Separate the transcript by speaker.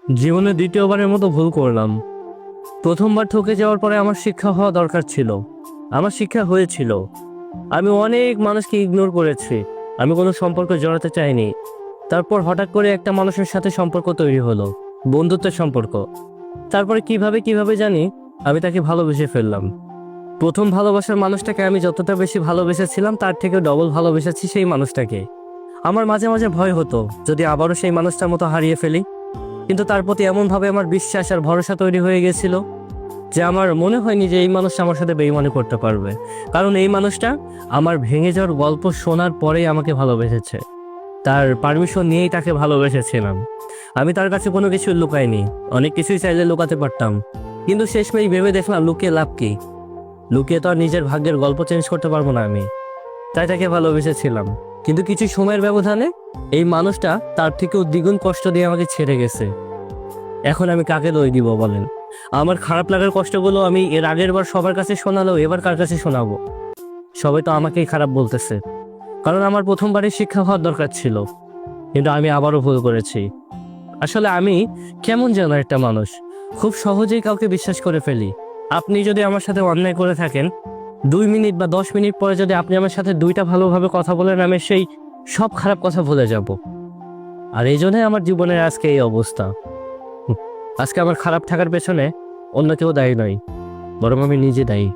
Speaker 1: জীবনে দ্বিতীয়বারের মতো ভুল করলাম। প্রথমবার ঠকে যাওয়ার পরে আমার শিক্ষা হওয়া দরকার ছিল। আমার শিক্ষা হয়েছিল। আমি অনেক মানুষকে ইগনোর করেছি। আমি কোনো সম্পর্কে জড়াতে চাইনি। তারপর হঠাৎ করে একটা মানুষের সাথে সম্পর্ক তৈরি হলো, বন্ধুত্বের সম্পর্ক। তারপরে কিভাবে কিভাবে জানি আমি তাকে ভালোবেসে ফেললাম। প্রথম ভালোবাসার মানুষটাকে আমি যতটা বেশি ভালোবেসেছিলাম তার থেকে ডবল ভালোবেসেছি সেই মানুষটাকে। আমার মাঝে মাঝে ভয় হতো যদি আবারও সেই মানুষটার মতো হারিয়ে ফেলি, কিন্তু তার প্রতি এমনভাবে আমার বিশ্বাস আর ভরসা তৈরি হয়ে গেছিল যে আমার মনে হয়নি যে এই মানুষটা আমার সাথে বেইমানি করতে পারবে। কারণ এই মানুষটা আমার ভেঙে যাওয়ার গল্প শোনার পরেই আমাকে ভালোবেসেছে। তার পারমিশন নিয়েই তাকে ভালোবেসেছিলাম। আমি তার কাছে কোনো কিছু লুকাইনি। অনেক কিছুই চাইলে লুকাতে পারতাম, কিন্তু শেষমেশ ভেবে দেখলাম লুকিয়ে লাভ কি? লুকিয়ে তো আর নিজের ভাগ্যের গল্প চেঞ্জ করতে পারবো না আমি। তাই তাকে ভালোবেসেছিলাম। কিন্তু কিছু সময়ের ব্যবধানে এই মানুষটা তার থেকেও দ্বিগুণ কষ্ট দিয়ে আমাকে ছেড়ে গেছে। এখন আমি কাকে দোষ দিব বলেন? আমার খারাপ লাগার কষ্টগুলো আমি এর আগের বার সবার কাছে শোনালেও এবার কার কাছে শোনাবো? সবাই তো আমাকেই খারাপ বলতেছে। কারণ আমার প্রথমবারের শিক্ষা হওয়ার দরকার ছিল, কিন্তু আমি আবারও ভুল করেছি। আসলে আমি কেমন যেন একটা মানুষ, খুব সহজেই কাউকে বিশ্বাস করে ফেলি। আপনি যদি আমার সাথে অন্যায় করে থাকেন, 2 মিনিট বা 10 মিনিট পরে যদি আপনি আমার সাথে দুইটা ভালোভাবে কথা বলেন, আমি সেই সব খারাপ কথা ভুলে যাব। আর এই জন্যই আমার জীবনের আজকে এই অবস্থা। আজকে আমার খারাপ থাকার পেছনে অন্য কেউ দায়ী নয়, বরং আমি নিজে দায়ী।